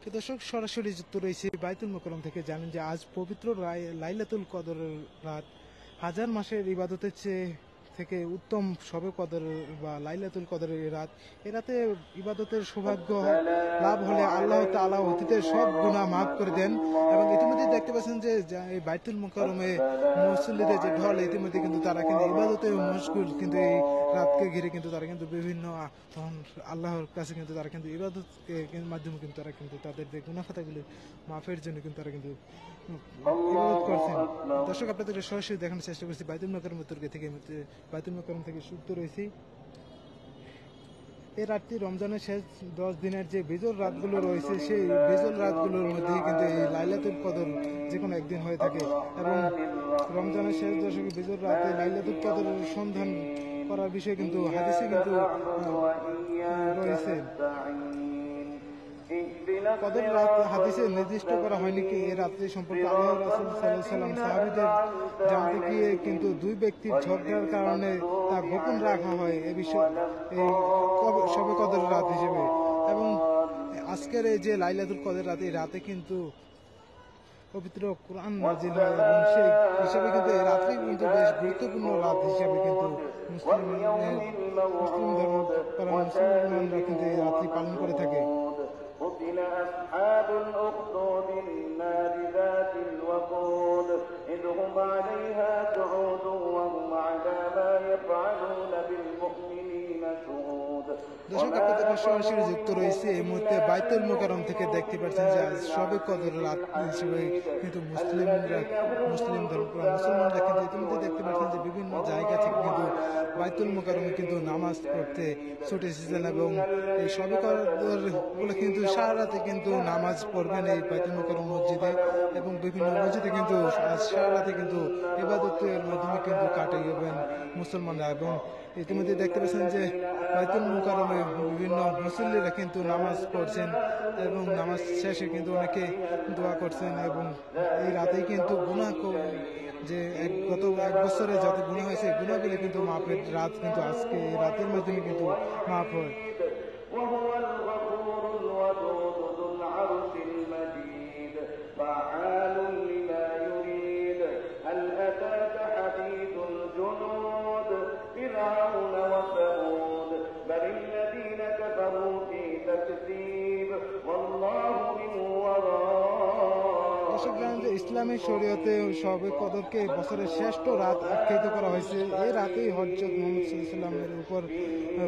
তো দর্শক সরাসরি যুক্ত রয়েছে বাইতুল মোকাররম থেকে। জানেন যে আজ পবিত্র লাইলাতুল কদরের রাত। হাজার মাসের ইবাদতের চেয়ে থেকে উত্তম শবে কদর বা লাইলাতুল কদরের এই রাত। এ রাতে ইবাদতের সৌভাগ্য লাভ হলে আল্লাহ তাআলা অতীতের সব গুনাহ মাফ করে দেন। এবং ইতিমধ্যে দেখতে পাচ্ছেন যে এই বাইতুল মোকাররমে মুসল্লিদের যে ঢল, ইতিমধ্যে কিন্তু তারা কিন্তু ইবাদতে মশগুল। কিন্তু এই রাতকে ঘিরে কিন্তু তারা কিন্তু বিভিন্ন আল্লাহর কাছে কিন্তু তারা কিন্তু ইবাদতের মাধ্যমে কিন্তু তারা কিন্তু তাদের যে গুনাহ খাতাগুলি মাফের জন্য কিন্তু তারা কিন্তু ইবাদত করছেন। দর্শক, আপনাদের সরাসরি দেখানোর চেষ্টা করছি বাইতুল মোকাররম তুর্কি থেকে। বাইতুল মোকাররম থেকে যুক্ত রয়েছি। এই রাতটি রমজানের শেষ 10 দিনের যে বিজোড় রাতগুলো রয়েছে, সেই বিজোড় রাতগুলোর মধ্যেই কিন্তু এই লাইলাতুল কদর যে কোনো একদিন হয়ে থাকে। এবং রমজানের শেষ দশকে বিজোড় রাতে লাইলাতুল কদরের সন্ধান করার বিষয়ে কিন্তু হাদিসে কিন্তু রয়েছে। কদর রাত হাদিসে নির্দিষ্ট করা হয়নি কি এই রাত্রি সম্পর্কে। আল্লাহ রাসূল সাল্লাল্লাহু আলাইহি ওয়াসাল্লাম সাহাবীদের জানতে গিয়ে কিন্তু দুই ব্যক্তির ঝগড়ার কারণে তা গোপন রাখা হয় এই বিষয়, এই শবে কদর রাত হিসেবে। এবং আজকের এই যে লাইলাতুল কদর রাত, এই রাতে কিন্তু পবিত্র কোরআন নাজিল হয়। এবং সেই হিসাবে কিন্তু এই রাত্রি কিন্তু বেশ গুরুত্বপূর্ণ রাত হিসাবে কিন্তু মুসলিম ধর্ম মুসলমানরা কিন্তু এই রাত্রি পালন করে থাকে। قتل أصحاب الأخدود النار ذات الوقود إذ هم عليها قعود وهم على ما يفعلون بالمؤمنين شهود। দর্শক, আপনাদের সরাসরি যুক্ত রয়েছে এই মুহূর্তে বাইতুল মোকাররম থেকে। দেখতে পাচ্ছেন যে আজ শবে কদর রাত হিসেবে কিন্তু মুসলমানরা কিন্তু ইতিমধ্যে দেখতে পাচ্ছেন যে বিভিন্ন জায়গা থেকে কিন্তু বাইতুল মোকাররমে কিন্তু নামাজ পড়তে ছুটে এসেছেন। এবং এই শবে কদর বলে কিন্তু সারা রাতে কিন্তু নামাজ পড়বেন এই বাইতুল মোকাররম মসজিদে। এবং বিভিন্ন মসজিদে কিন্তু আজ সারা রাতে কিন্তু ইবাদতের মাধ্যমে কিন্তু কাটাইবেন মুসলমানরা। এবং ইতিমধ্যে দেখতে পাচ্ছেন যে বাইতুল মোকাররমে বিভিন্ন মুসল্লিরা কিন্তু নামাজ পড়ছেন এবং নামাজ শেষে কিন্তু অনেকে দোয়া করছেন। এবং এই রাতেই কিন্তু গুনাহ যে গত এক বছরে যত গুনাহ হয়েছে, গুনাহগুলি কিন্তু মাফের রাত কিন্তু আজকে এই রাতের মাধ্যমে কিন্তু মাফ হয়। وهو الغفور الودود ذو العرش المجيد فعال لما يريد هل أتاك حديث الجنود فرعون وثمود بل الذين كفروا في تكذيب والله من ورائهم। ইসলামী শরীয়তে শবে কদরকে বছরের শ্রেষ্ঠ রাত আখ্যায়িত করা হয়েছে। এই রাতেই হযরত মুহাম্মদ সাল্লাল্লাহু আলাইহি ওয়াসাল্লামের উপর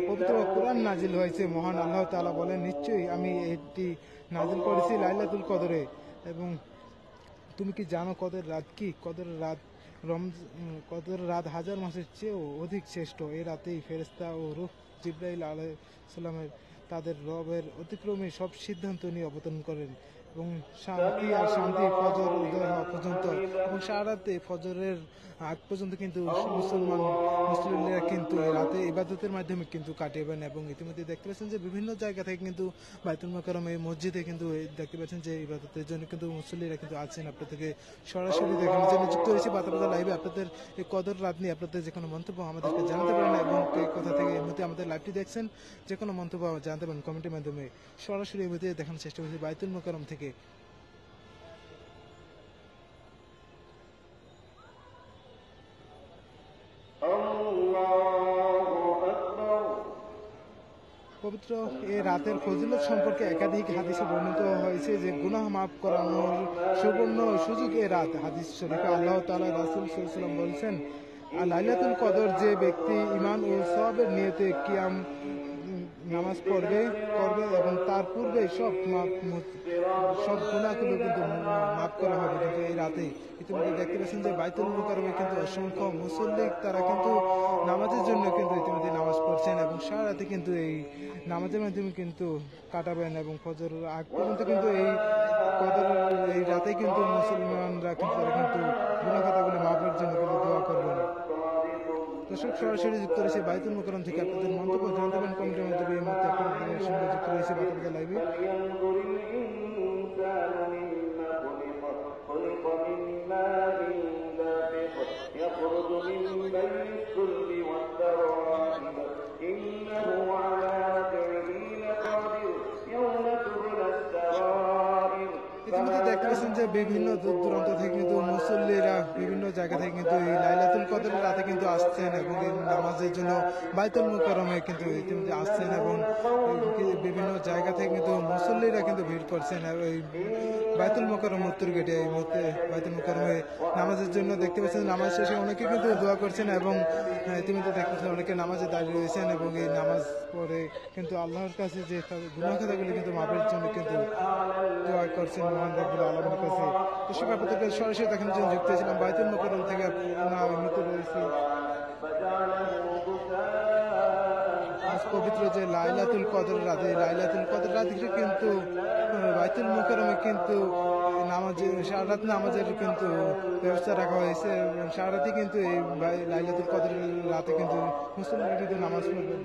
পবিত্র কোরআন নাজিল হয়েছে। মহান আল্লাহ তাআলা বলেন, নিশ্চয়ই আমি এটি নাজিল করেছি লাইলাতুল কদরে। এবং তুমি কি জানো কদর রাত কি? কদর রাত হাজার মাসের চেয়েও অধিক শ্রেষ্ঠ। এই রাতেই ফেরেশতা ও রূহ জিবরাইল আলাইহিস সালামের তাদের রবের অতিক্রমে সব সিদ্ধান্ত নিয়ে অবতরণ করেন। এবং শান্তি ফজর উদয় হওয়া পর্যন্ত এবং সারা রাতে ফজরের আগ পর্যন্ত কিন্তু মুসলিমরা কিন্তু রাতে ইবাদতের মাধ্যমে কিন্তু কাটিয়েবেন। এবং ইতিমধ্যে দেখতে পাচ্ছেন যে বিভিন্ন জায়গা থেকে কিন্তু বাইতুল মোকাররম এই মসজিদে কিন্তু দেখতে পাচ্ছেন যে ইবাদতের জন্য কিন্তু মুসল্লিরা কিন্তু আছেন। আপনাদেরকে সরাসরি দেখানোর জন্য যুক্ত হয়েছি বাতাবাতা লাইভে। আপনাদের এই কদর রাত নিয়ে আপনাদের যে কোনো মন্তব্য আমাদেরকে জানাতে পারেন। এবং এই কথা থেকে এই মুহূর্তে আমাদের লাইভটি দেখছেন, যে কোনো মন্তব্য জানাতে পারেন কমেন্টের মাধ্যমে। সরাসরি এই মুহূর্তে দেখানোর চেষ্টা করছি বাইতুল মোকাররম থেকে। পবিত্র এই রাতের ফজিলত সম্পর্কে একাধিক হাদিসে বর্ণিত হয়েছে যে গুনাহ মাফ করানোর সুবর্ণ সুযোগ এই রাত। হাদিস শরীফে আল্লাহ তাআলা রাসূল সাল্লাল্লাহু আলাইহি ওয়াসাল্লাম বলেছেন, লাইলাতুল কদর যে ব্যক্তি ঈমান ও সওয়াবের নিয়তে কিয়াম নামাজ পড়বে এবং তার পূর্বে সব গুনাহগুলো কিন্তু মাফ করা হবে কিন্তু এই রাতেই। ইতিমধ্যে দেখতে পাচ্ছেন যে বাইতুল মোকাররমে কিন্তু অসংখ্য মুসল্লি তারা কিন্তু নামাজের জন্য কিন্তু ইতিমধ্যে নামাজ পড়ছেন এবং সারা রাতে কিন্তু এই নামাজের মাধ্যমে কিন্তু কাটাবেন। এবং ফজর আগ পর্যন্ত কিন্তু এই রাতে কিন্তু মুসলমানরা কিন্তু তারা কিন্তু গুনাহ খাতাগুলো মাফের জন্য কিন্তু দোয়া করবেন। দর্শক, সরাসরি যুক্ত রয়েছে বাইতুল মোকাররম থেকে। আপনাদের মন্তব্য জানতে পারেন কমেন্টের মাধ্যমে। এই মুহূর্তে আপনাদের সঙ্গে যুক্ত রয়েছে বাতাবাতা লাইভে। يخرج من بين الصلب والترائب إنه على رجعه لقادر يوم تبلى السرائر দেখতে পাচ্ছেন যে বিভিন্ন দূর দূরান্ত থেকে কিন্তু মুসল্লিরা বিভিন্ন জায়গা থেকে কিন্তু এই লাইলাতুল কদরের রাতে কিন্তু আসছেন এবং এই নামাজের জন্য বাইতুল মুকাররমে কিন্তু ইতিমধ্যে আসছেন এবং বিভিন্ন জায়গা থেকে কিন্তু মুসল্লিরা কিন্তু ভিড় করছেন এই বাইতুল মুকাররম উত্তর গেটে এই মুহূর্তে বাইতুল মুকাররমে নামাজের জন্য দেখতে পাচ্ছেন নামাজ শেষে অনেকে কিন্তু দোয়া করছেন এবং ইতিমধ্যে দেখতে পাচ্ছেন অনেকে নামাজে দাঁড়িয়ে রয়েছেন এবং এই নামাজ পড়ে কিন্তু আল্লাহর কাছে যে গুনাহ খাতাগুলি কিন্তু মাপের জন্য কিন্তু দোয়া করছেন মহান রব্বুল আলামিনের কাছে। তো সেখান থেকে সরাসরি দেখানোর জন্য যুক্ত হয়েছিলাম বাইতুল মুকাররম থেকে নিতে রয়েছি আজ পবিত্র যে লাইলাতুল কদর রাতে, লাইলাতুল কদর রাতে কিন্তু বাইতুল মুকাররমে কিন্তু নামাজের সারা রাত নামাজের কিন্তু ব্যবস্থা রাখা হয়েছে এবং সারা রাতে কিন্তু এই লাইলাতুল কদর রাতে কিন্তু মুসলিমরা কিন্তু নামাজ পড়বেন।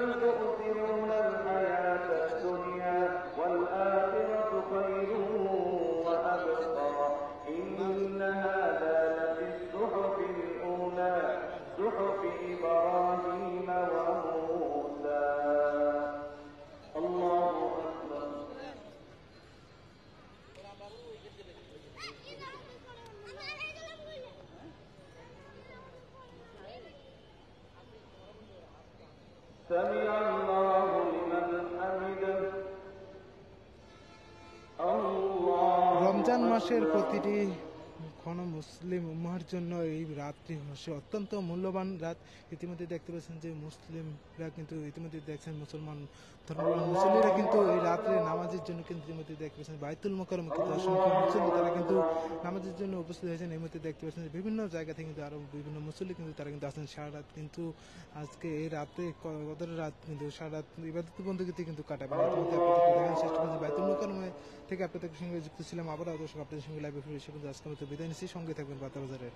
بل تؤثرون الحياة الدنيا والآخرة خير وأبقى إن هذا لفي الصحف الأولى صحف إبراهيم وموسى الله أكبر سمع الله لمن حمده الله রমজান মাসের প্রতিটি কোন মুসলিম উম্মাহর জন্য এই রাতটি হচ্ছে অত্যন্ত মূল্যবান রাত। ইতিমধ্যে দেখতে পাচ্ছেন যে মুসলিমরা কিন্তু ইতিমধ্যে দেখছেন মুসলমান ধর্মের মুসল্লিরা কিন্তু এই রাত্রে নামাজের জন্য কিন্তু ইতিমধ্যে দেখতে পাচ্ছেন বাইতুল মুকাররমে কিন্তু অসংখ্য মুসল্লি তারা কিন্তু নামাজের জন্য উপস্থিত হয়েছেন। এই মুহূর্তে দেখতে পাচ্ছেন যে বিভিন্ন জায়গা থেকে কিন্তু আরো বিভিন্ন মুসল্লি কিন্তু তারা কিন্তু আসেন সারা রাত কিন্তু আজকে এই রাতে কদরের রাত কিন্তু সারা রাত ইবাদত বন্দীতে কিন্তু কাটাবেন। ইতিমধ্যে আপনাদেরকে দেখার চেষ্টা করছি বাইতুল মুকাররমে থেকে আপনাদের সঙ্গে যুক্ত ছিলাম। আবার দর্শক আপনাদের সঙ্গে লাইভে ফিরে এসে কিন্তু আজকের মতো বিদায় নিচ্ছি। সঙ্গে থাকবেন বার্তা বাজারের।